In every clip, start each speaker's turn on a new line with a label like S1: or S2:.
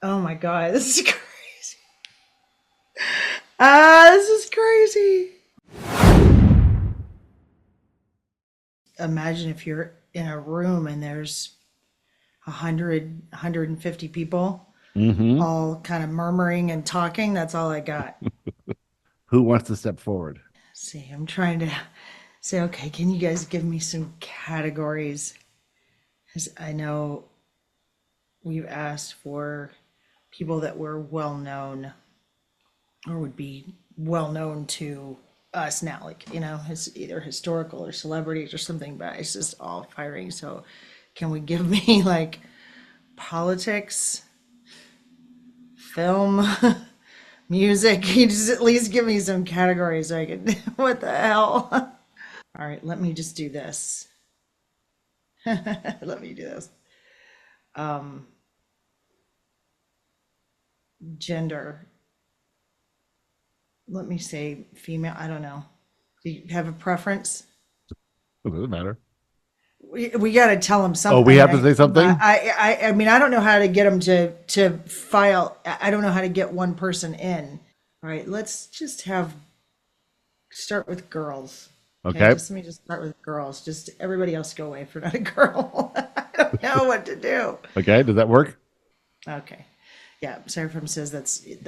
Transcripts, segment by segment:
S1: Oh my God, this is crazy. This is crazy. Imagine if you're in a room and there's 150 people
S2: Mm-hmm.
S1: all kind of murmuring and talking. That's all I got.
S2: Who wants to step forward?
S1: See, I'm trying to say, okay, can you guys give me some categories? Because I know we've asked for people that were well known or would be well known to us now, like, either historical or celebrities or something, but it's just all firing. So, can we give me like politics, film, music? You just at least give me some categories so I can, what the hell? All right, let me just do this. Let me do this. Um, Gender. Let me say female. I don't know. Do you have a preference?
S2: It doesn't matter.
S1: We got to tell them
S2: Oh,
S1: something.
S2: we have to say something?
S1: I mean, I don't know how to get them to file. I don't know how to get one person in. All right, let's just start with girls. Okay,
S2: Okay.
S1: let me just start with girls. Just everybody else go away if you're not a girl. I don't know what to do.
S2: Okay. Does that work?
S1: Okay, yeah. Sarah from says that's it.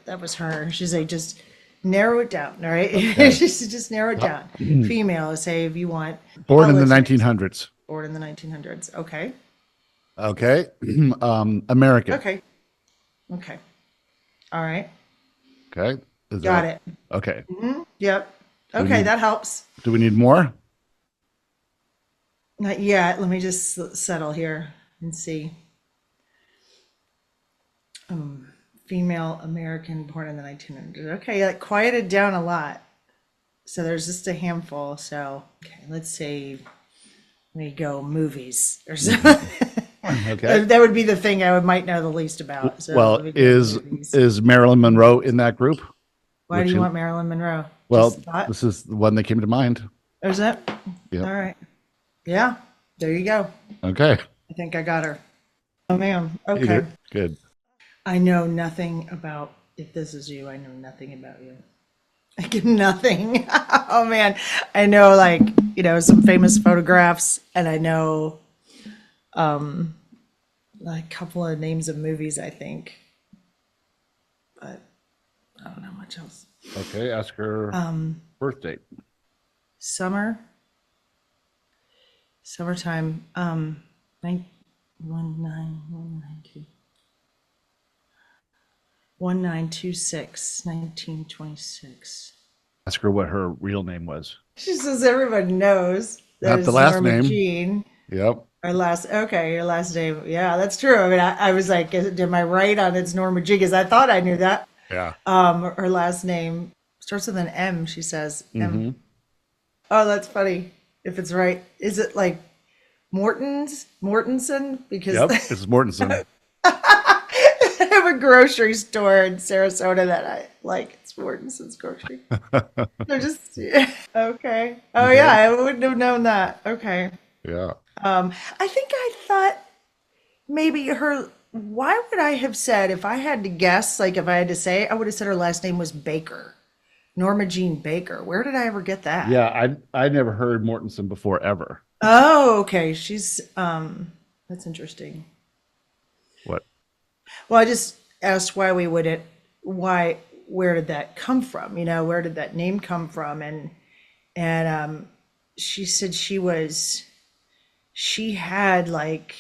S1: That was her. She's like, just narrow it down. All right,
S2: Okay.
S1: she said just narrow it down. Female, say if you want.
S2: Born in the
S1: Politics.
S2: 1900s.
S1: Born in the 1900s. Okay.
S2: Okay. American.
S1: Okay. Okay. All right.
S2: Okay. Is
S1: Got
S2: that
S1: it.
S2: okay?
S1: Yep.
S2: Do we
S1: Okay,
S2: need
S1: that helps.
S2: do we need more?
S1: Not yet. Let me just settle here and see. Female American born in the 1900s. Okay, that quieted down a lot. So there's just a handful. So, okay, let's say we go movies or something.
S2: Okay.
S1: That would be the thing I might know the least about. So
S2: Well,
S1: let me go
S2: is
S1: movies.
S2: is Marilyn Monroe in that group?
S1: Why do
S2: Which
S1: you
S2: is,
S1: want Marilyn Monroe?
S2: well,
S1: Just thought?
S2: this is the one that came to mind.
S1: Or is that?
S2: Yep.
S1: All right. Yeah, there you go.
S2: Okay.
S1: I think I got her. Oh, man.
S2: You
S1: Okay.
S2: did good.
S1: I know nothing about, if this is you, I know nothing about you. I get nothing. Oh, man. I know, like, some famous photographs, and I know like a couple of names of movies, I think. But I don't know much else.
S2: Okay. Ask her birth date.
S1: Summertime, 19192. 1926, 1926.
S2: Ask her what her real name was.
S1: She says everyone knows that
S2: Not the
S1: it's
S2: last
S1: Norma
S2: name.
S1: Jean.
S2: Yep.
S1: Okay, your last name. Yeah, that's true. I mean, I was like, am I right on it's Norma Jean? Because I thought I knew that.
S2: Yeah.
S1: Her last name starts with an M, she says. M.
S2: Mm-hmm.
S1: Oh, that's funny. If it's right. Is it like Mortensen? Because
S2: Yep. It's Mortensen.
S1: I have a grocery store in Sarasota that I like. It's Mortensen's grocery. They're just okay. Oh yeah,
S2: Okay.
S1: I wouldn't have known that. Okay.
S2: Yeah.
S1: I think I thought maybe her. Why would I have said if I had to guess? Like if I had to say, I would have said her last name was Baker, Norma Jean Baker. Where did I ever get that?
S2: Yeah. I never heard Mortensen before ever.
S1: Oh, okay. She's that's interesting.
S2: What?
S1: Well, I just asked why we wouldn't, where did that come from? Where did that name come from? And she said she had like,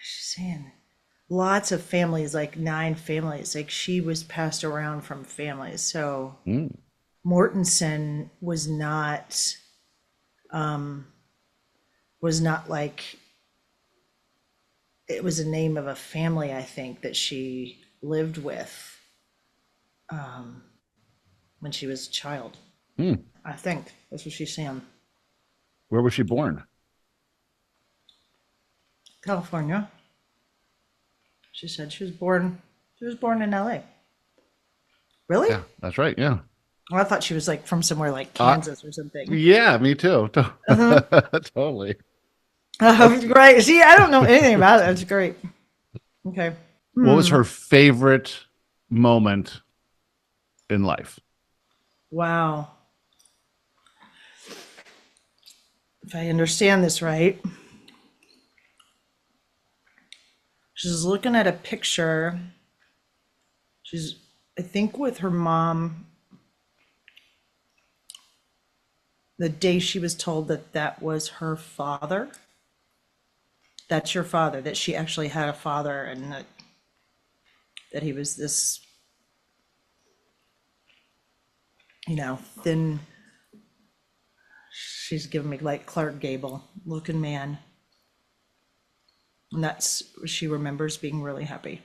S1: she's saying lots of families, like 9 families. Like she was passed around from families. So
S2: Mm.
S1: Mortensen was not like, it was a name of a family, I think, that she lived with when she was a child.
S2: Mm.
S1: I think that's what she's saying.
S2: Where was she born?
S1: California. She said she was born in LA. Really?
S2: Yeah, that's right. Yeah.
S1: Well, I thought she was like from somewhere like
S2: Uh,
S1: Kansas or something.
S2: yeah, me too. Totally.
S1: Right. See, I don't know anything about it. That's great. Okay.
S2: What was her favorite moment in life?
S1: Wow. If I understand this right, she's looking at a picture. She's, I think, with her mom the day she was told that that was her father. That's your father, that she actually had a father, and that he was this, thin, she's giving me like Clark Gable looking man. And that's, she remembers being really happy.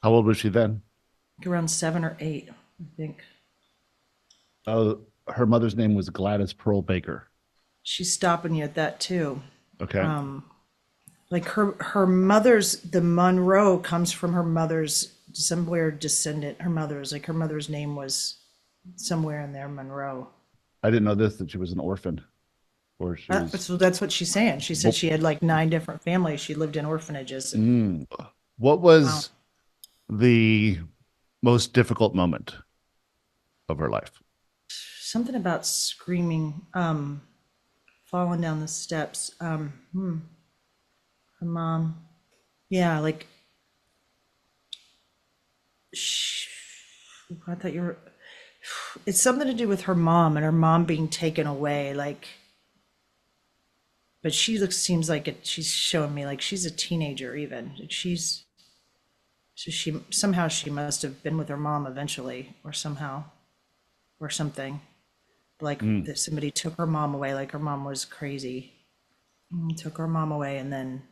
S2: How old was she then?
S1: Around 7 or 8, I think.
S2: Oh, her mother's name was Gladys Pearl Baker.
S1: She's stopping you at that too.
S2: Okay.
S1: Like her mother's, the Monroe comes from her mother's somewhere descendant. Her mother's name was somewhere in there, Monroe.
S2: I didn't know that she was an orphan. Or she was...
S1: So that's what she's saying. She said she had like 9 different families. She lived in orphanages.
S2: What was the most difficult moment of her life?
S1: Something about screaming, falling down the steps. Her mom. Yeah, like, I thought you were, it's something to do with her mom and her mom being taken away. Like, but seems like it, she's showing me like she's a teenager even. Like somehow she must have been with her mom eventually or somehow or something. Like that somebody took her mom away, like her mom was crazy. Took her mom away, and then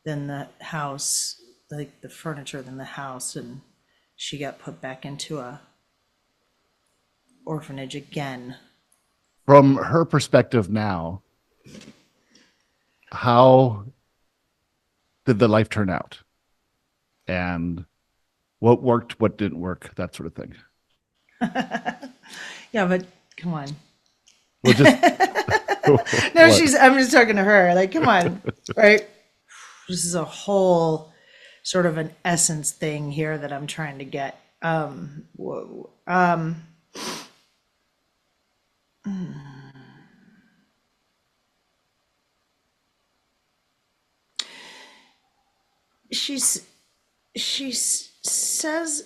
S1: the house, like the furniture, then the house, and she got put back into a orphanage again.
S2: From her perspective now, how did the life turn out? And what worked, what didn't work, that sort of thing.
S1: Yeah, but come on.
S2: Well, just
S1: No, I'm just talking to her. Like, come on, right? This is a whole sort of an essence thing here that I'm trying to get. Whoa. She says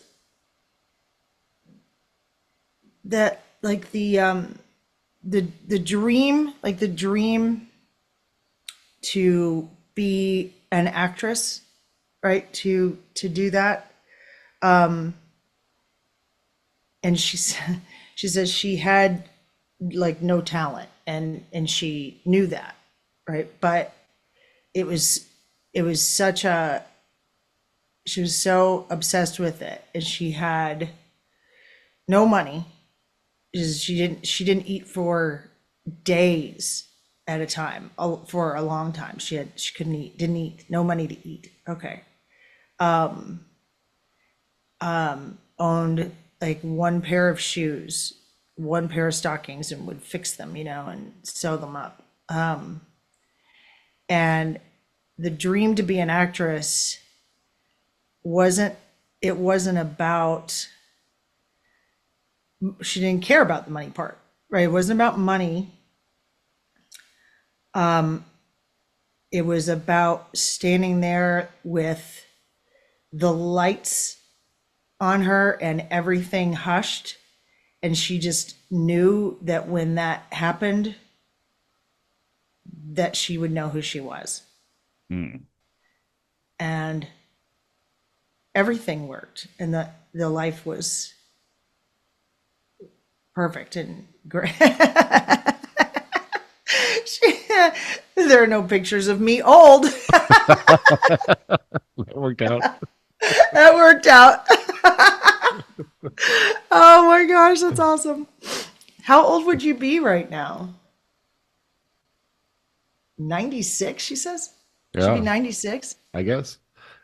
S1: that like the dream, like the dream to be an actress, right? To do that. And she says she had like no talent and she knew that, right? But it was such a, she was so obsessed with it, and she had no money. She didn't eat for days at a time, for a long time. She couldn't eat, didn't eat, no money to eat. Okay. Owned like one pair of shoes, one pair of stockings, and would fix them, and sew them up. And the dream to be an actress wasn't about, she didn't care about the money part, right? It wasn't about money. It was about standing there with the lights on her and everything hushed. And she just knew that when that happened, that she would know who she was. And everything worked, and the life was perfect and great. There are no pictures of me old.
S2: That worked out.
S1: That worked out. Oh my gosh, that's awesome. How old would you be right now? 96, she says?
S2: Yeah.
S1: Should be 96?
S2: I guess.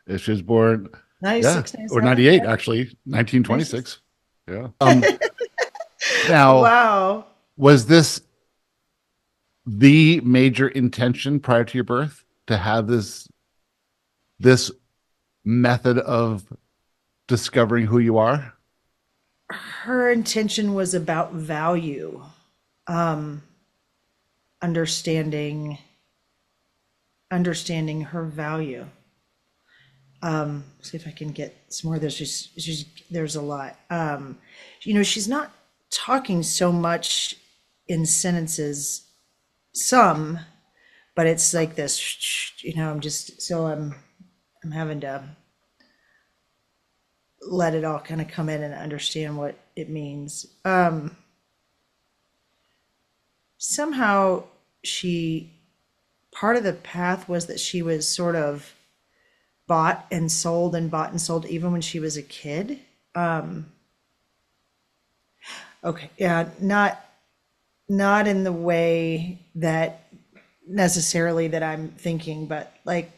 S2: If she was born
S1: 96,
S2: or 98, actually, 1926. Yeah. Now,
S1: wow.
S2: was this the major intention prior to your birth, to have this method of discovering who you are?
S1: Her intention was about value, understanding understanding her value. See if I can get some more of this. There's a lot. She's not talking so much in sentences, some, but it's like this, I'm having to let it all kind of come in and understand what it means. Somehow part of the path was that she was sort of bought and sold and bought and sold even when she was a kid. Okay, yeah, not in the way that necessarily that I'm thinking, but like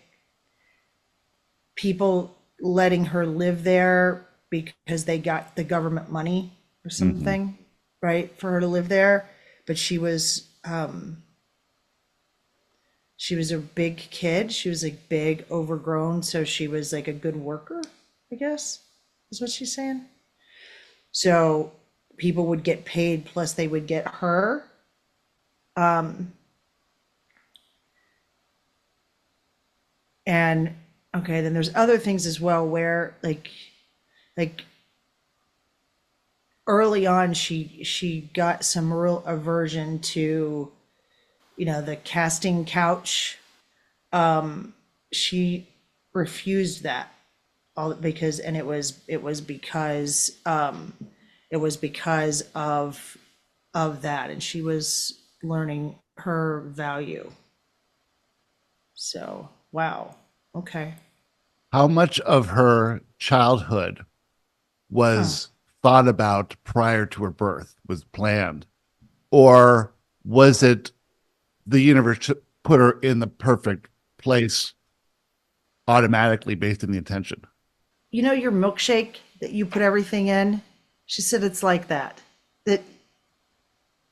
S1: people letting her live there because they got the government money or something, right, for her to live there. But she was a big kid. She was like big, overgrown. So she was like a good worker, I guess, is what she's saying. So people would get paid, plus they would get her. And okay, then there's other things as well where like early on she got some real aversion to the casting couch. She refused that all because and it was because of that, and she was learning her value. So wow, okay.
S2: How much of her childhood
S1: Huh.
S2: was thought about prior to her birth, was planned? Or was it the universe put her in the perfect place automatically based on the intention?
S1: Your milkshake that you put everything in? She said it's like that. That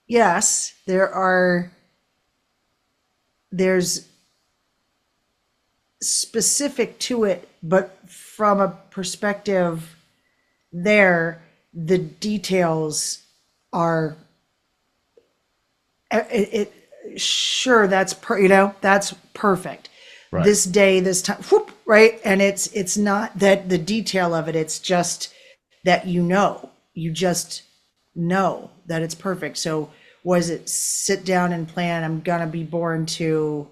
S1: yes, there's specific to it, but from a perspective there, the details are sure that's perfect.
S2: Right.
S1: This day, this time, whoop, right? And it's not that the detail of it, it's just that you just know that it's perfect. So was it sit down and plan, I'm gonna be born to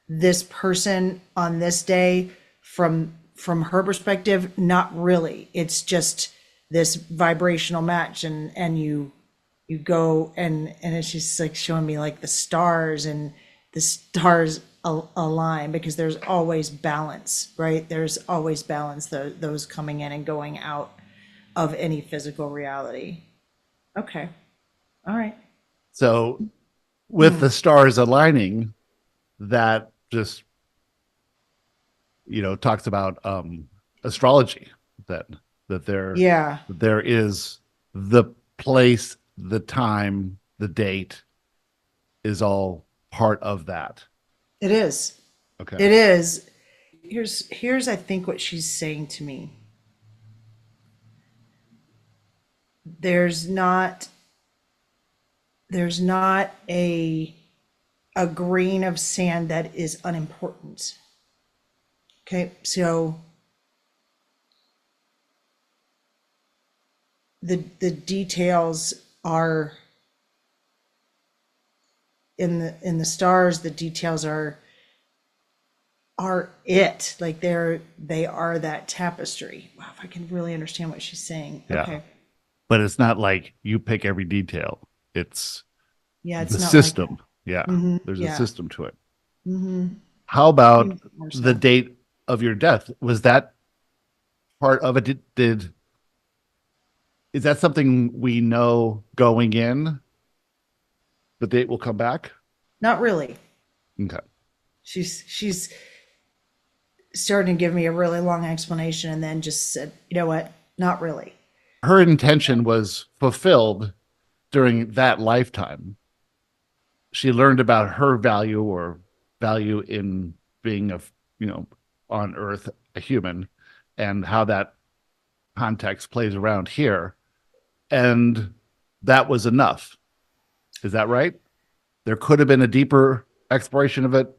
S1: this person on this day? From her perspective, not really. It's just this vibrational match, and you go, and it's just like showing me like the stars, and the stars align because there's always balance, right? There's always balance, those coming in and going out of any physical reality. Okay, all right.
S2: So, with the stars aligning, that just talks about astrology, that
S1: Yeah,
S2: there is the place, the time, the date is all part of that.
S1: it is.
S2: Okay.
S1: It is. Here's I think what she's saying to me. There's not there's not a grain of sand that is unimportant. Okay, so the details are in the stars. The details are it, like they are that tapestry. Wow, if I can really understand what she's saying.
S2: Yeah.
S1: Okay,
S2: But it's not like you pick every detail. It's
S1: yeah,
S2: the
S1: it's not like that.
S2: system. Yeah. There's a
S1: Yeah,
S2: system to it. How about
S1: more
S2: the
S1: so.
S2: date of your death? Was that part of it? Is that something we know going in? The date will come back?
S1: Not really.
S2: Okay.
S1: She's starting to give me a really long explanation, and then just said, you know what? Not really.
S2: Her intention was fulfilled during that lifetime. She learned about her value, or value in being on earth, a human, and how that context plays around here. And that was enough. Is that right? There could have been a deeper exploration of it.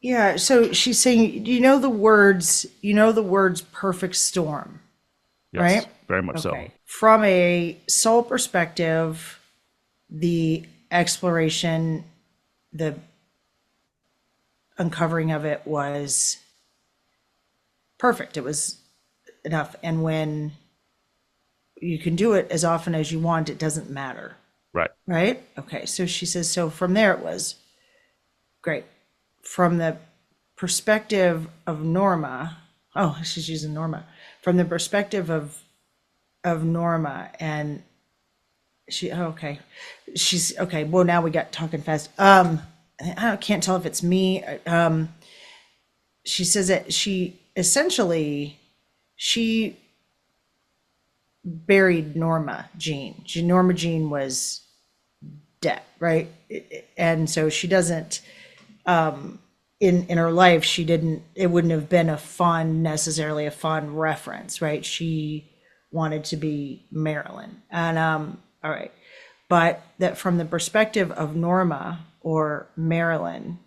S1: Yeah, so she's saying, you know the words perfect storm,
S2: Yes,
S1: right?
S2: very much so.
S1: Okay. From a soul perspective, the exploration, the uncovering of it was perfect. It was enough. And when you can do it as often as you want, it doesn't matter.
S2: Right.
S1: Right? Okay. So she says, so from there it was great. From the perspective of Norma, oh, she's using Norma. From the perspective of Norma, and okay. She's okay. Well, now we got talking fast. I can't tell if it's me. She says that she buried Norma Jean. Norma Jean was dead, right? And so she doesn't, in her life, she didn't, it wouldn't have been necessarily a fun reference, right? She wanted to be Marilyn. And, all right. But that from the perspective of Norma or Marilyn,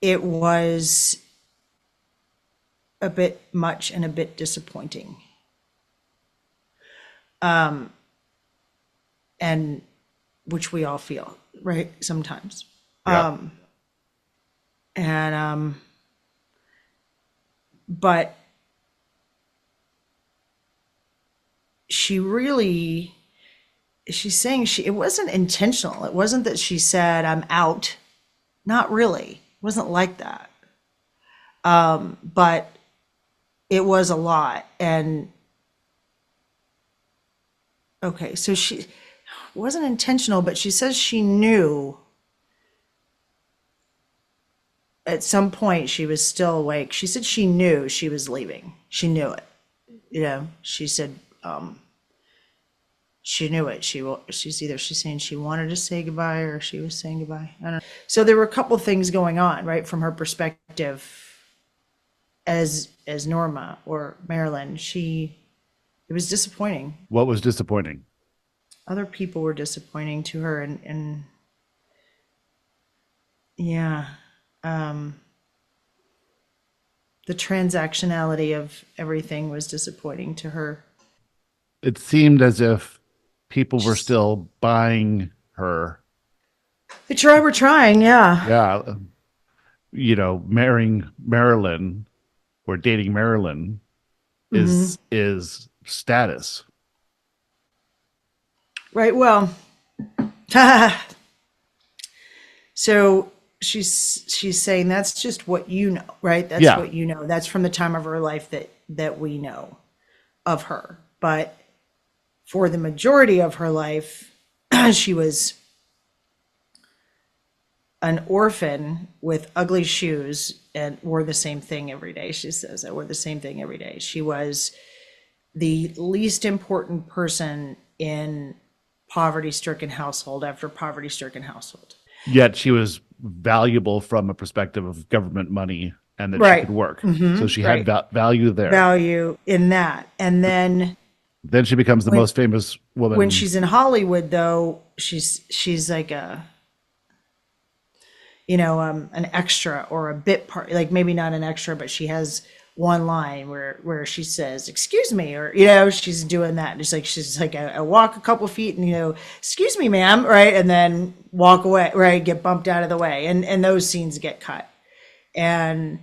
S1: it was a bit much and a bit disappointing. And which we all feel, right? Sometimes.
S2: Yeah.
S1: But she's saying it wasn't intentional. It wasn't that she said, I'm out. Not really. It wasn't like that. But it was a lot. And okay, so it wasn't intentional, but she says she knew at some point she was still awake. She said she knew she was leaving. She knew it. She said, she knew it. She's saying she wanted to say goodbye or she was saying goodbye. I don't know. So there were a couple things going on, right? From her perspective as Norma or Marilyn, it was disappointing.
S2: What was disappointing?
S1: Other people were disappointing to her and yeah. The transactionality of everything was disappointing to her.
S2: It seemed as if people were still buying her.
S1: We're trying, yeah.
S2: Yeah. Marrying Marilyn or dating Marilyn is status.
S1: Right. Well, so she's saying that's just what you know, right? That's what you know. That's from the time of her life that we know of her. But for the majority of her life, she was an orphan with ugly shoes and wore the same thing every day. She says, I wore the same thing every day. She was the least important person in poverty-stricken household after poverty-stricken household.
S2: Yet she was valuable from a perspective of government money and that she could work. So she had value there.
S1: Value in that. And then
S2: she becomes the most famous woman.
S1: When she's in Hollywood, though, she's like an extra or a bit part, like maybe not an extra, but she has one line where she says, excuse me, or, she's doing that. She's like, I walk a couple feet and, excuse me, ma'am. Right. And then walk away, right. Get bumped out of the way. And those scenes get cut. And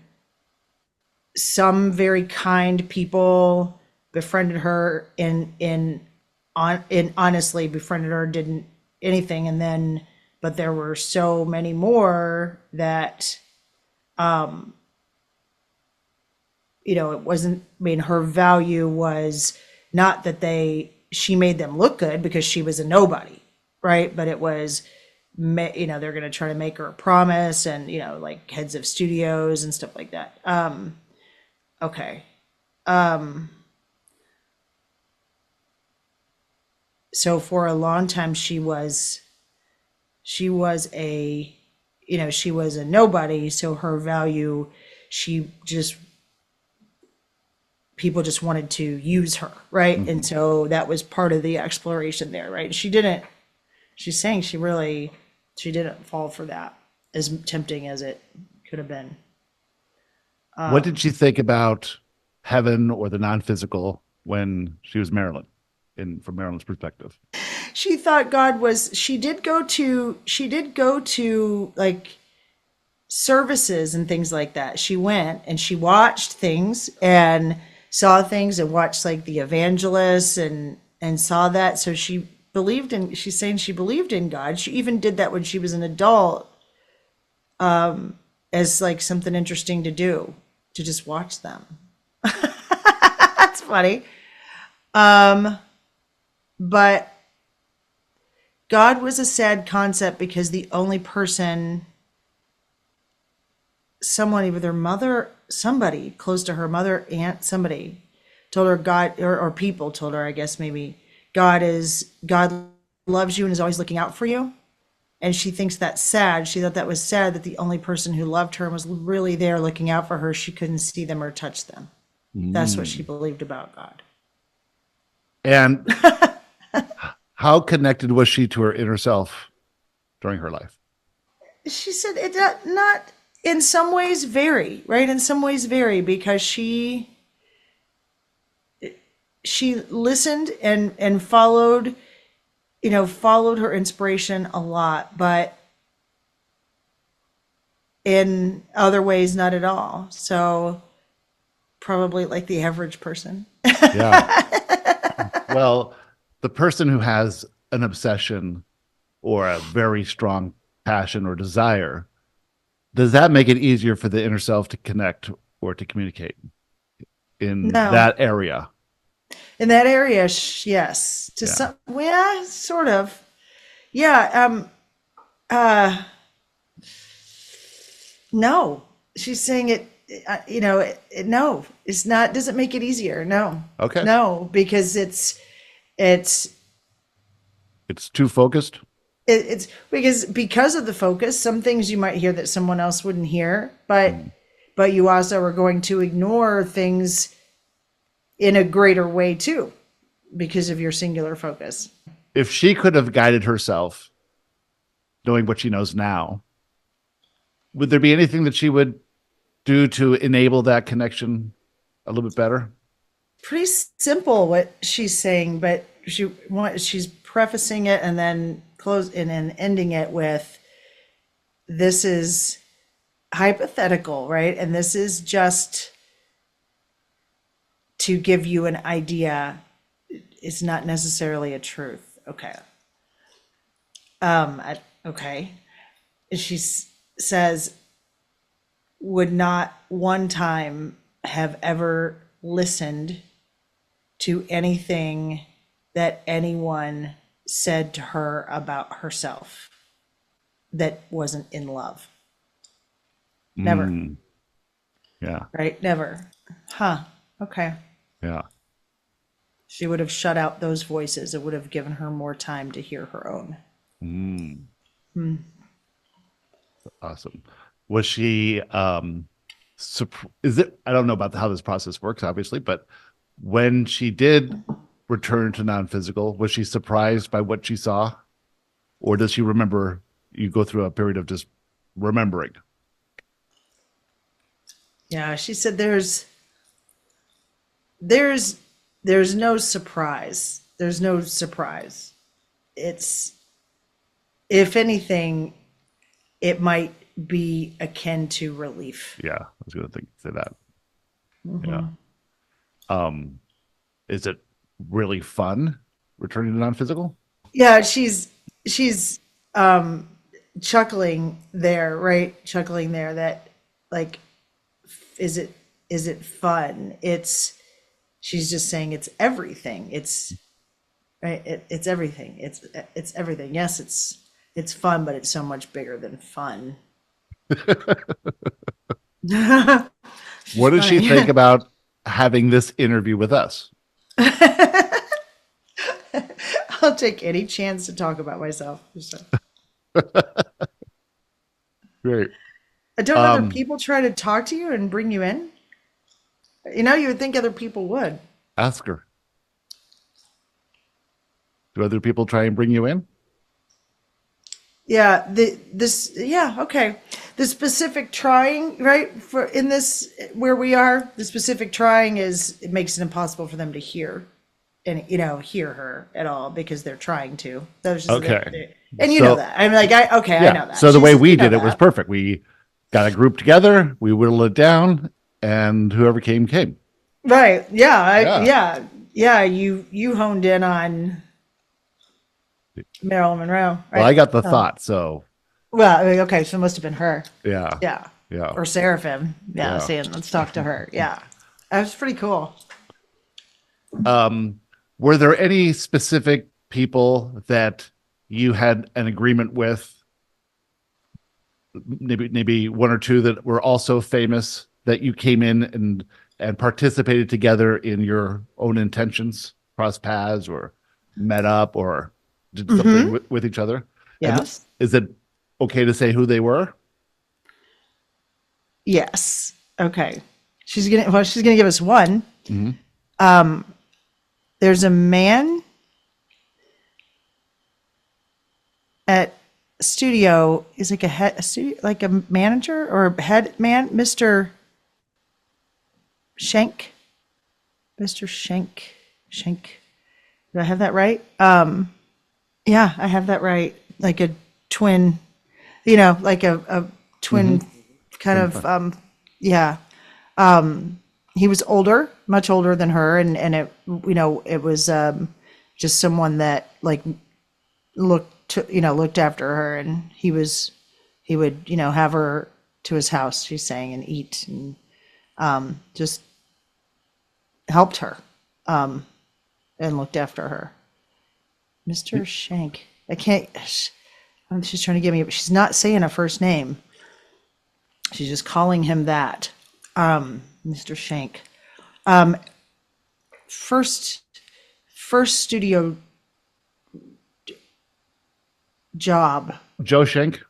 S1: some very kind people befriended her and honestly befriended her, didn't anything. But there were so many more that, it wasn't, her value was not that she made them look good because she was a nobody, right? But it was, they're going to try to make her a promise and, like heads of studios and stuff like that. Okay. So for a long time, she was a nobody. So her value people just wanted to use her, right?
S2: Mm-hmm.
S1: And so that was part of the exploration there, right? She's saying she didn't fall for that, as tempting as it could have been.
S2: What did she think about heaven or the non-physical when she was Marilyn, from Marilyn's perspective?
S1: She thought she did go to like services and things like that. She went and she watched things and saw things and watched like the evangelists and saw that. So she's saying she believed in God. She even did that when she was an adult, as like something interesting to do, to just watch them. That's funny. But God was a sad concept because the only person, someone, either their mother, somebody close to her, mother, aunt, somebody told her God, or people told her, I guess maybe, God loves you and is always looking out for you. And she thinks that's sad. She thought that was sad that the only person who loved her and was really there looking out for her, she couldn't see them or touch them. That's what she believed about God.
S2: And how connected was she to her inner self during her life?
S1: She said it not in some ways vary, right? In some ways vary because she listened and followed her inspiration a lot, but in other ways, not at all. So probably like the average person.
S2: Yeah. Well, the person who has an obsession or a very strong passion or desire, does that make it easier for the inner self to connect or to communicate in that area?
S1: In that area, yes. Sort of. Yeah. No, she's saying it. No, it's not. Doesn't make it easier. No.
S2: Okay.
S1: No, because it's
S2: too focused.
S1: It's because of the focus. Some things you might hear that someone else wouldn't hear, but you also are going to ignore things in a greater way too, because of your singular focus.
S2: If she could have guided herself, knowing what she knows now, would there be anything that she would do to enable that connection a little bit better?
S1: Pretty simple what she's saying, but she's prefacing it and then ending it with, this is hypothetical, right? And this is just to give you an idea. It's not necessarily a truth. Okay. Okay. She says, would not one time have ever listened to anything that anyone said to her about herself that wasn't in love. Never.
S2: Yeah.
S1: Right? Never. Huh. Okay.
S2: Yeah.
S1: She would have shut out those voices. It would have given her more time to hear her own.
S2: Awesome. Was she, I don't know about how this process works, obviously, but when she did return to non-physical, was she surprised by what she saw? Or does she remember, you go through a period of just remembering?
S1: Yeah, she said there's no surprise. There's no surprise. It's, if anything, it might be akin to relief.
S2: Yeah, I was going to say that. Yeah. Is it really fun returning to non-physical?
S1: Yeah, she's chuckling there, right? Chuckling there that, like, is it fun? She's just saying it's everything. It's right. It's everything. It's everything. Yes, it's fun, but it's so much bigger than fun.
S2: What does she think about having this interview with us?
S1: I'll take any chance to talk about myself.
S2: Great.
S1: Don't other people try to talk to you and bring you in? You know, you would think other people would.
S2: Ask her. Do other people try and bring you in?
S1: Yeah, okay. The specific trying, right? For in this where we are, the specific trying it makes it impossible for them to hear and hear her at all because they're trying to. That was just
S2: Okay.
S1: and you
S2: So-
S1: know that. I'm like, I know that.
S2: So the way we
S1: you know
S2: did it was
S1: that.
S2: perfect. We got a group together, we whittled it down, and whoever came.
S1: Right.
S2: Yeah.
S1: Yeah. You honed in on Marilyn Monroe. Right?
S2: Well, I got the thought, so
S1: Well, okay, so it must have been her.
S2: yeah.
S1: Yeah.
S2: Yeah.
S1: Or Seraphim. Yeah,
S2: Yeah.
S1: saying, let's talk to her. Yeah. That was pretty cool.
S2: Were there any specific people that you had an agreement with? Maybe one or two that were also famous that you came in and participated together in your own intentions, crossed paths or met up or did something with each other?
S1: Yes.
S2: And is it okay to say who they were?
S1: Yes. Okay. She's gonna give us one. There's a man at studio. He's like a studio, like a manager or a head man, Mr. Shank. Mr. Shank. Do I have that right? Yeah, I have that right. Like a twin, like a twin kind of, yeah. He was older, much older than her. And it, it was, just someone that like looked after her, and he would, have her to his house, she's saying, and eat and, just helped her, and looked after her. Mr. Shank. I can't, she's trying to give me, but she's not saying a first name. She's just calling him that. Mr. Shank. First studio job.
S2: Joe Schenk,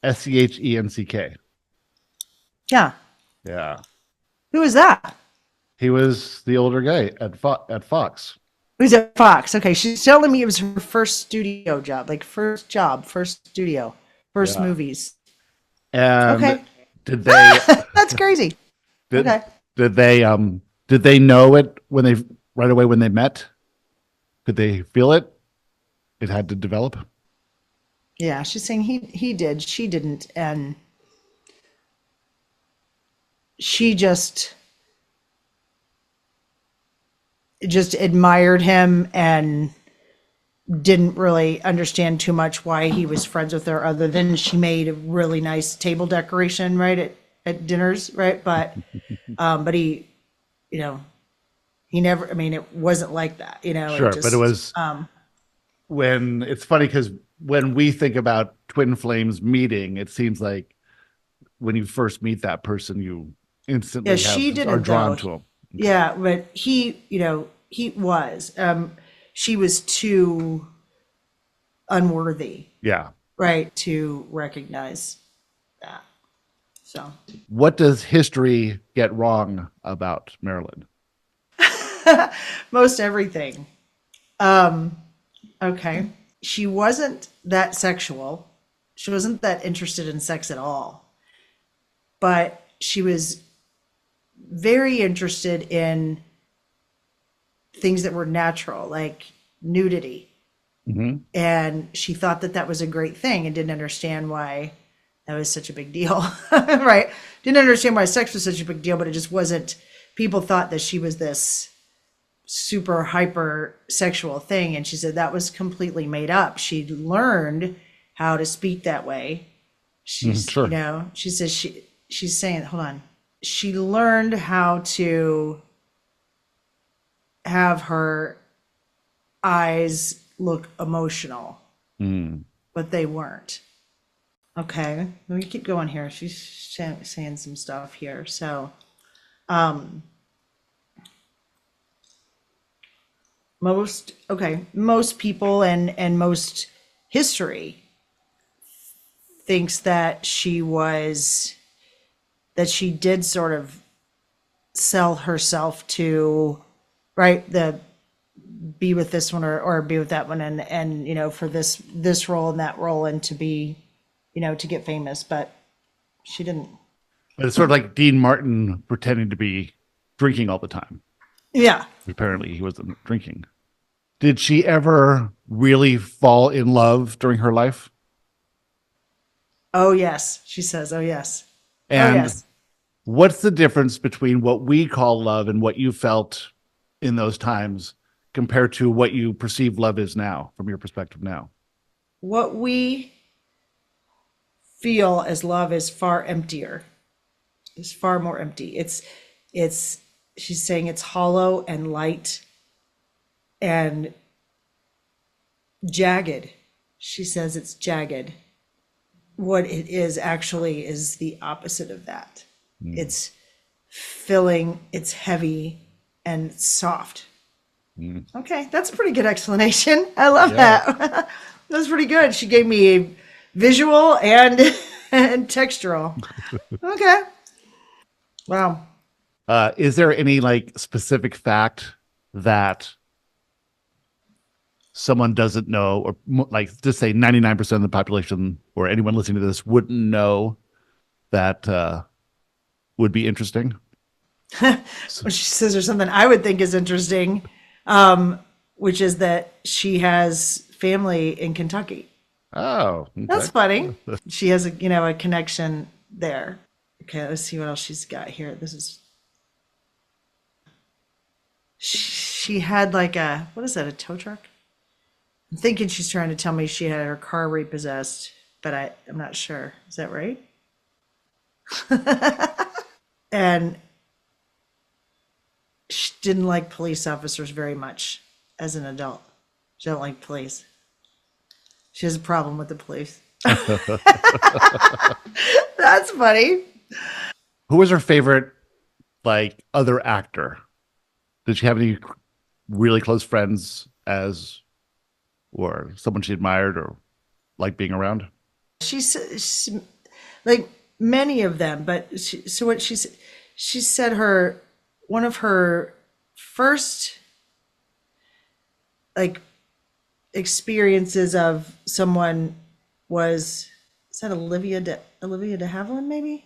S2: Schenck.
S1: Yeah.
S2: Yeah.
S1: Who is that?
S2: He was the older guy at Fox.
S1: Who's at Fox? Okay, she's telling me it was her first studio job, like first studio, first
S2: Yeah.
S1: movies.
S2: And
S1: Okay.
S2: did they
S1: That's crazy. Okay.
S2: did they know it right away when they met? Could they feel it? It had to develop.
S1: Yeah, she's saying he did, she didn't, and she just admired him and didn't really understand too much why he was friends with her, other than she made a really nice table decoration, right, at dinners, right? But he, he never, I mean, it wasn't like that,
S2: Sure, but it was when it's funny because when we think about twin flames meeting, it seems like when you first meet that person, you instantly are drawn to him.
S1: Yeah, but he was. She was too unworthy,
S2: Yeah.
S1: right, to recognize that. So,
S2: What does history get wrong about Marilyn?
S1: most everything. Okay. She wasn't that sexual. She wasn't that interested in sex at all. But she was very interested in things that were natural, like nudity. And she thought that was a great thing and didn't understand why that was such a big deal, right? Didn't understand why sex was such a big deal, but it just wasn't. People thought that she was this super hyper sexual thing. And she said that was completely made up. She'd learned how to speak that way. She's,
S2: Sure.
S1: She says she's saying, hold on. She learned how to have her eyes look emotional, but they weren't. Okay, let me keep going here. She's saying some stuff here. So, most people and most history thinks that she was that she did sort of sell herself to, right, the be with this one or be with that one, and you know, for this role and that role, and to be, you know, to get famous, but she didn't.
S2: But it's sort of like Dean Martin pretending to be drinking all the time.
S1: Yeah.
S2: Apparently he wasn't drinking. Did she ever really fall in love during her life?
S1: Oh yes, she says. Oh yes.
S2: And
S1: oh yes.
S2: what's the difference between what we call love and what you felt in those times compared to what you perceive love is now, from your perspective now?
S1: What we feel as love is far emptier. It's far more empty. It's she's saying it's hollow and light and jagged. She says it's jagged. What it is actually is the opposite of that. It's filling, it's heavy, and it's soft. Okay, that's a pretty good explanation. I love that. That's pretty good. She gave me a visual and textural. Okay. Wow.
S2: Is there any like specific fact that someone doesn't know, or like just say 99% of the population or anyone listening to this wouldn't know that would be interesting?
S1: When she says there's something I would think is interesting, which is that she has family in Kentucky.
S2: Oh, okay.
S1: That's funny. She has a connection there. Okay, let's see what else she's got here. She had like what is that, a tow truck? I'm thinking she's trying to tell me she had her car repossessed, but I'm not sure. Is that right? And she didn't like police officers very much as an adult. She don't like police. She has a problem with the police. That's funny.
S2: Who was her favorite, like, other actor? Did she have any really close friends or someone she admired or liked being around?
S1: She's like many of them, but she said one of her first like experiences of someone was, is that Olivia de Havilland, maybe,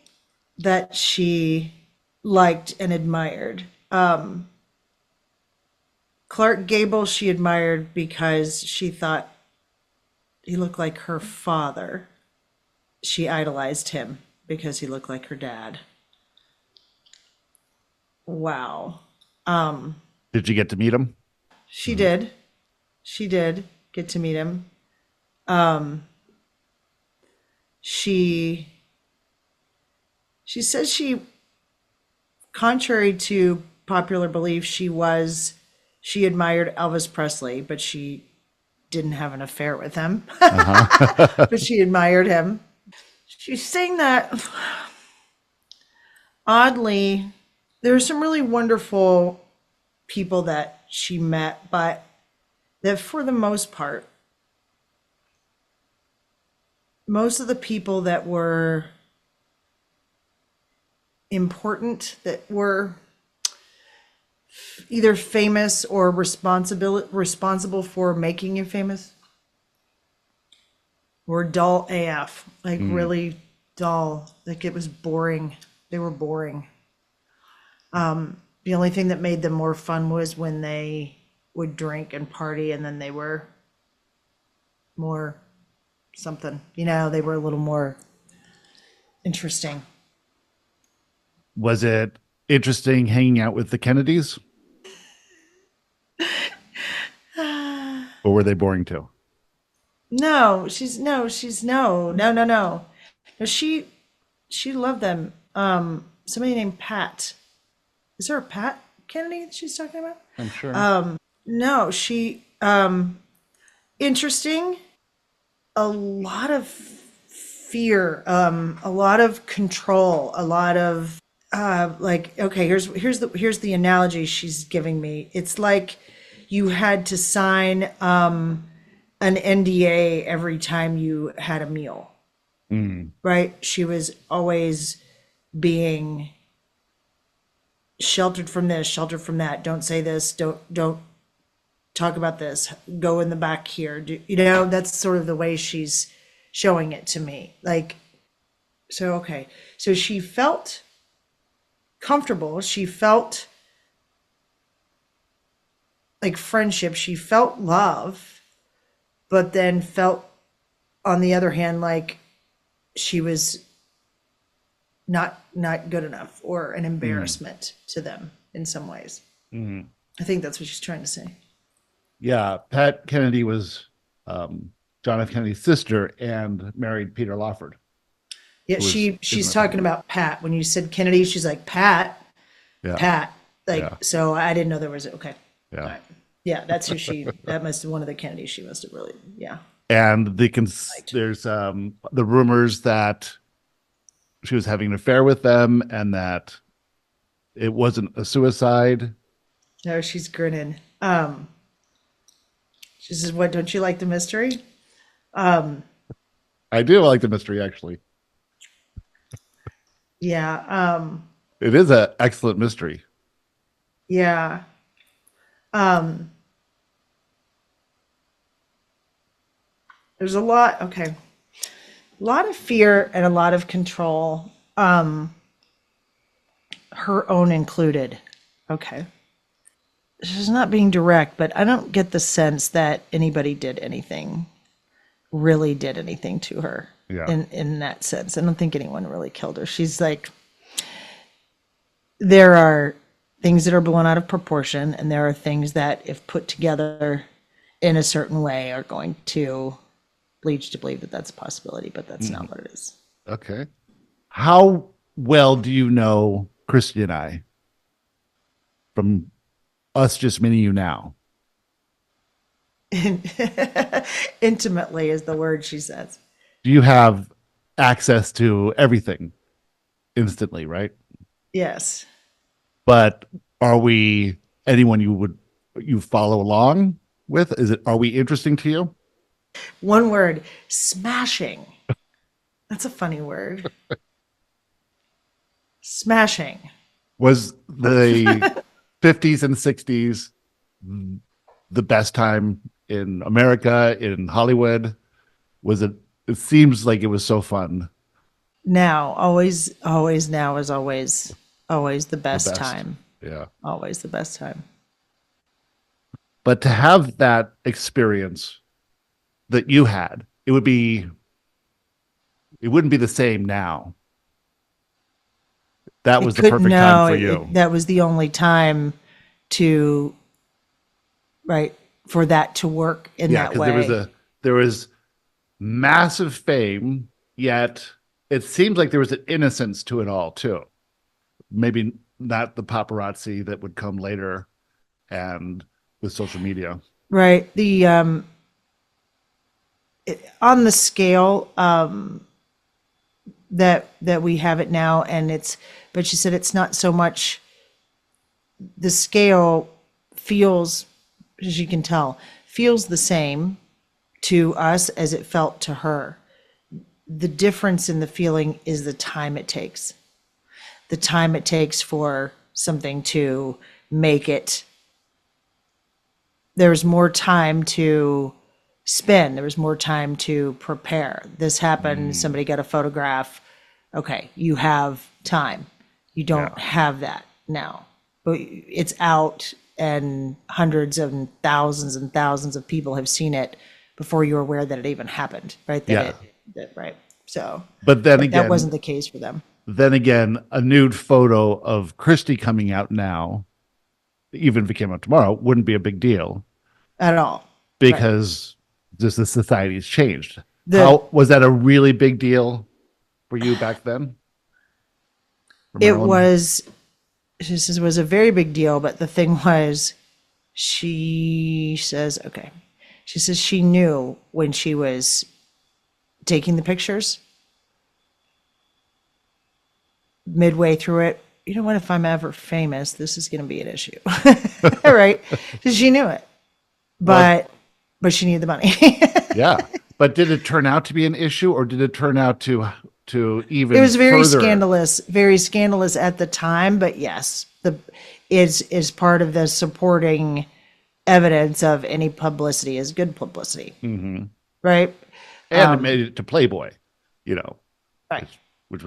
S1: that she liked and admired. Clark Gable she admired because she thought he looked like her father. She idolized him because he looked like her dad. Wow.
S2: Did you get to meet him?
S1: She did. She did get to meet him. She says contrary to popular belief, she admired Elvis Presley, but she didn't have an affair with him. But she admired him. She's saying that, oddly, there are some really wonderful people that she met, but that for the most part, most of the people that were important, that were either famous or responsible for making you famous, were dull AF, like really dull. Like it was boring. They were boring. The only thing that made them more fun was when they would drink and party, and then they were more something, they were a little more interesting.
S2: Was it interesting hanging out with the Kennedys? Or were they boring too?
S1: No. No, she loved them. Somebody named Pat. Is there a Pat Kennedy that she's talking about?
S2: I'm sure.
S1: No, she interesting. A lot of fear, a lot of control, a lot of like, okay, here's the analogy she's giving me. It's like you had to sign an NDA every time you had a meal. Right? She was always being sheltered from this, sheltered from that. Don't say this. Don't talk about this. Go in the back here. That's sort of the way she's showing it to me. Like, so, okay. So she felt comfortable. She felt like friendship. She felt love, but then felt, on the other hand, like she was not good enough or an embarrassment to them in some ways. I think that's what she's trying to say.
S2: Yeah, Pat Kennedy was John F. Kennedy's sister and married Peter Lawford.
S1: Yeah, she's talking about Pat. When you said Kennedy, she's like, Pat.
S2: Yeah.
S1: Pat. Like,
S2: Yeah.
S1: so I didn't know there was, okay.
S2: Yeah.
S1: All right. Yeah, that's who that must have one of the Kennedys she must have really, yeah.
S2: And there's the rumors that she was having an affair with them and that it wasn't a suicide.
S1: No, she's grinning. She says, what, don't you like the mystery?
S2: I do like the mystery, actually.
S1: Yeah.
S2: It is an excellent mystery.
S1: Yeah. There's a lot, okay. A lot of fear and a lot of control, her own included. Okay. She's not being direct, but I don't get the sense that anybody really did anything to her.
S2: Yeah.
S1: In that sense. I don't think anyone really killed her. She's like, there are things that are blown out of proportion, and there are things that, if put together in a certain way, are going to lead you to believe that that's a possibility, but that's not what it is.
S2: Okay. How well do you know Christy and I from us just meeting you now?
S1: Intimately is the word she says.
S2: Do you have access to everything instantly, right?
S1: Yes.
S2: But are we anyone you follow along with? Are we interesting to you?
S1: One word, smashing. That's a funny word. Smashing.
S2: Was the 50s and 60s the best time in America, in Hollywood? It seems like it was so fun.
S1: Now, always now is always the best time.
S2: Yeah.
S1: Always the best time.
S2: But to have that experience that you had, it wouldn't be the same now. That was the perfect time for you.
S1: That was the only time for that to work in that way.
S2: There was massive fame, yet it seems like there was an innocence to it all too. Maybe not the paparazzi that would come later and with social media.
S1: Right. The on the scale that we have it now, but she said it's not so much, the scale feels, as you can tell, feels the same to us as it felt to her. The difference in the feeling is the time it takes. The time it takes for something to make it. There's more time to spend. There was more time to prepare. This happened. Somebody got a photograph. Okay, you have time. You don't have that now. But it's out, and hundreds and thousands of people have seen it before you're aware that it even happened, right? Right. So,
S2: but then again,
S1: that wasn't the case for them.
S2: Then again, a nude photo of Christy coming out now, even if it came out tomorrow, wouldn't be a big deal
S1: at all,
S2: because just the society's changed. How was that a really big deal for you back then?
S1: It was. She says it was a very big deal, but the thing was, she says, okay. She says she knew when she was taking the pictures, midway through it, you know what, if I'm ever famous, this is going to be an issue. Right? Because she knew it. But she needed the money.
S2: Yeah. But did it turn out to be an issue, or did it turn out to to even
S1: It was
S2: further.
S1: very scandalous at the time, but yes, the is part of the supporting evidence of any publicity is good publicity,
S2: Hmm.
S1: right?
S2: And it made it to Playboy, you know,
S1: Right.
S2: which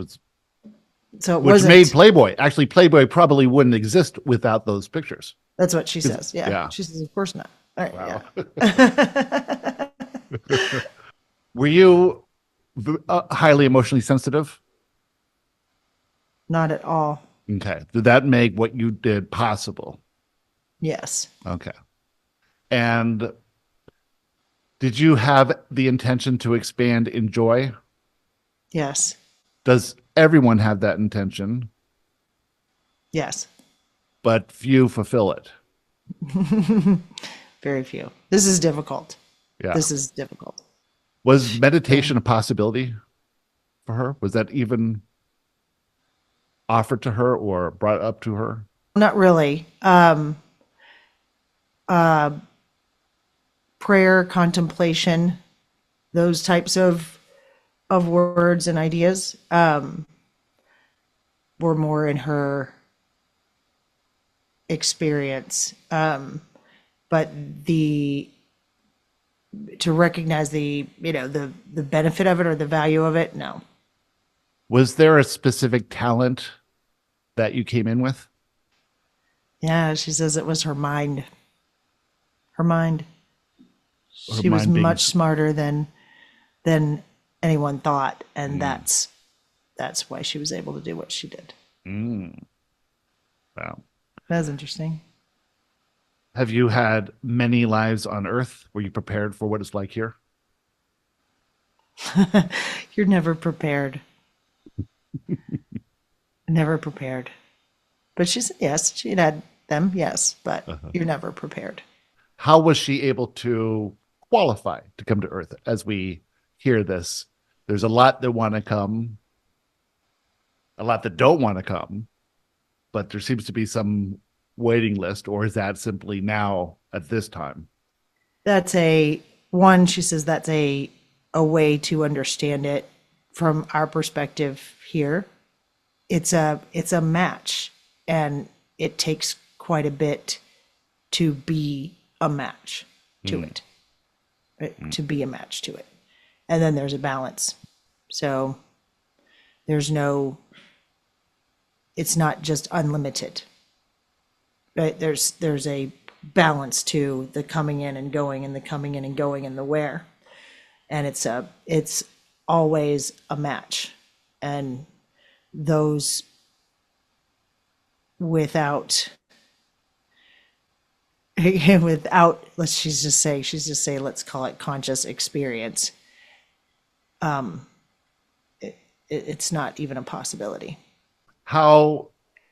S1: So it
S2: which made
S1: wasn't.
S2: Playboy. Actually, Playboy probably wouldn't exist without those pictures.
S1: That's what she
S2: 'Cause-
S1: says. Yeah,
S2: Yeah.
S1: she says, of course not. All right,
S2: Wow.
S1: yeah.
S2: Were you highly emotionally sensitive?
S1: Not at all.
S2: Okay. Did that make what you did possible?
S1: Yes.
S2: Okay. And did you have the intention to expand in joy?
S1: Yes.
S2: Does everyone have that intention,
S1: Yes.
S2: but few fulfill it?
S1: Very few. This is difficult.
S2: Yeah.
S1: This is difficult.
S2: Was
S1: So,
S2: meditation a possibility for her? Was that even offered to her or brought up to her?
S1: not really. Prayer, contemplation, those types of words and ideas were more in her experience. But the to recognize the the benefit of it or the value of it, no.
S2: Was there a specific talent that you came in with?
S1: Yeah, she says it was her mind. Her mind.
S2: Her
S1: She was
S2: mind being
S1: much smarter than anyone thought, and that's why she was able to do what she did.
S2: wow.
S1: That's interesting.
S2: Have you had many lives on Earth? Were you prepared for what it's like here?
S1: You're never prepared. Never prepared. But she said yes, she had them, yes, but you're never prepared.
S2: How was she able to qualify to come to Earth? As we hear this, there's a lot that want to come, a lot that don't want to come, but there seems to be some waiting list, or is that simply now at this time?
S1: That's she says that's a way to understand it from our perspective here. It's a match, and it takes quite a bit to be a match to it, right? To be a match to it. And then there's a balance. So there's no, it's not just unlimited, right? There's a balance to the coming in and going and the coming in and going and the where. And it's always a match. And those without she's just say let's call it conscious experience, it's not even a possibility.
S2: How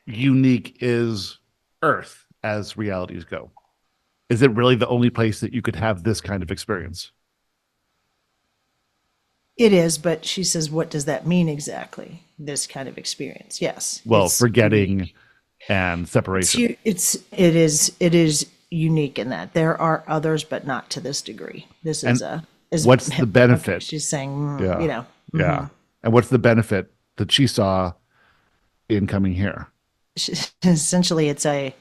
S2: unique is Earth as realities go? Is it really the only place that you could have this kind of experience?
S1: It is, but she says, what does that mean exactly? This kind of experience? Yes.
S2: Well,
S1: it's
S2: forgetting
S1: unique.
S2: and separation.
S1: It is unique in that there are others, but not to this degree. This
S2: And
S1: is
S2: what's the
S1: okay,
S2: benefit?
S1: she's saying,
S2: Yeah. Yeah. And what's the benefit that she saw in coming here?
S1: essentially it's a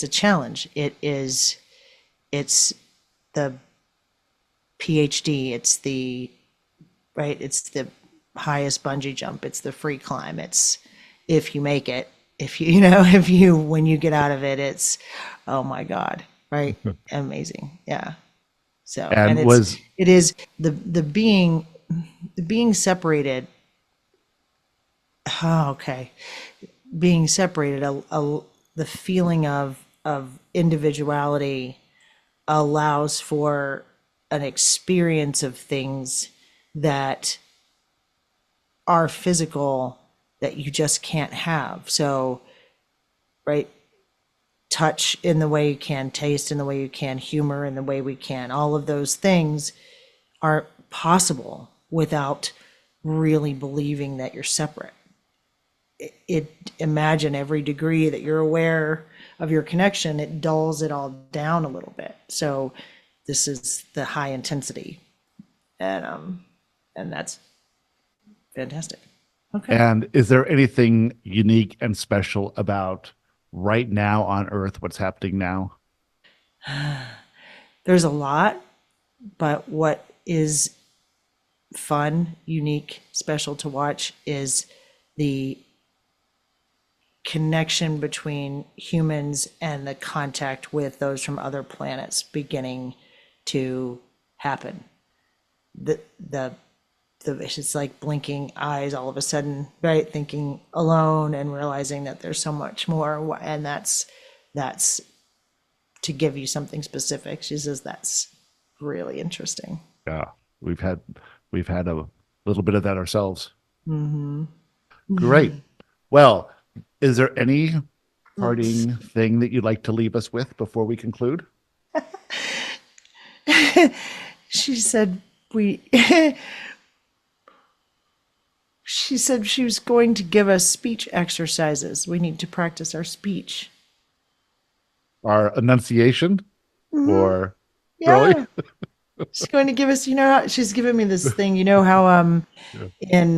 S1: challenge. It's the PhD, it's the right, it's the highest bungee jump, it's the free climb, it's if you make it, if you if you when you get out of it, it's oh my God, right? Amazing. Yeah. So and
S2: And was
S1: it is the being separated. Oh, okay. Being separated, the feeling of individuality allows for an experience of things that are physical that you just can't have. So, right, touch in the way you can, taste in the way you can, humor in the way we can, all of those things aren't possible without really believing that you're separate. Imagine every degree that you're aware of your connection, it dulls it all down a little bit. So this is the high intensity, and that's Fantastic. Okay.
S2: And is there anything unique and special about right now on Earth, what's happening now?
S1: There's a lot, but what is fun, unique, special to watch is the connection between humans and the contact with those from other planets beginning to happen. The it's like blinking eyes all of a sudden, right? Thinking alone and realizing that there's so much more, and that's to give you something specific. She says that's really interesting.
S2: Yeah, we've had we've had a little bit of that ourselves. Great. Well, is there any parting thing that you'd like to leave us with before we conclude?
S1: She said we she said she was going to give us speech exercises. We need to practice our speech.
S2: Our enunciation or
S1: Yeah.
S2: really?
S1: She's going to give us, she's given me this thing, how
S2: Yeah.
S1: in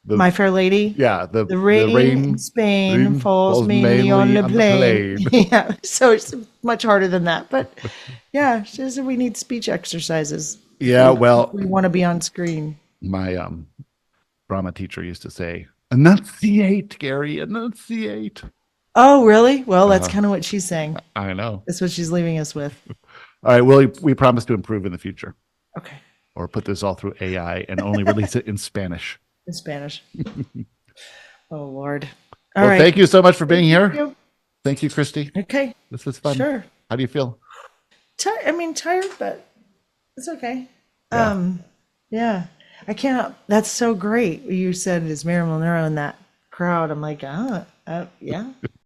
S2: The,
S1: My Fair Lady,
S2: yeah,
S1: the rain in
S2: rain
S1: Spain falls mainly on the plain. Yeah, so it's much harder than that. But yeah, she said we need speech exercises.
S2: Yeah,
S1: We want to be on screen.
S2: my drama teacher used to say, enunciate, Gary, enunciate.
S1: Oh, really? Well, that's
S2: Uh,
S1: kind of what she's saying.
S2: I know.
S1: That's what she's leaving us with.
S2: All right, well, we promise to improve in the future
S1: Okay,
S2: or put this all through AI and only release it in Spanish.
S1: in Spanish. Oh, Lord. All
S2: Well,
S1: right.
S2: thank you so much for being here.
S1: you.
S2: Thank you, Christy.
S1: Okay,
S2: This was fun.
S1: sure.
S2: How do you feel?
S1: Tired, but it's okay.
S2: Yeah.
S1: Yeah. I can't. That's so great. You said is Marilyn Monroe in that crowd. I'm like, yeah.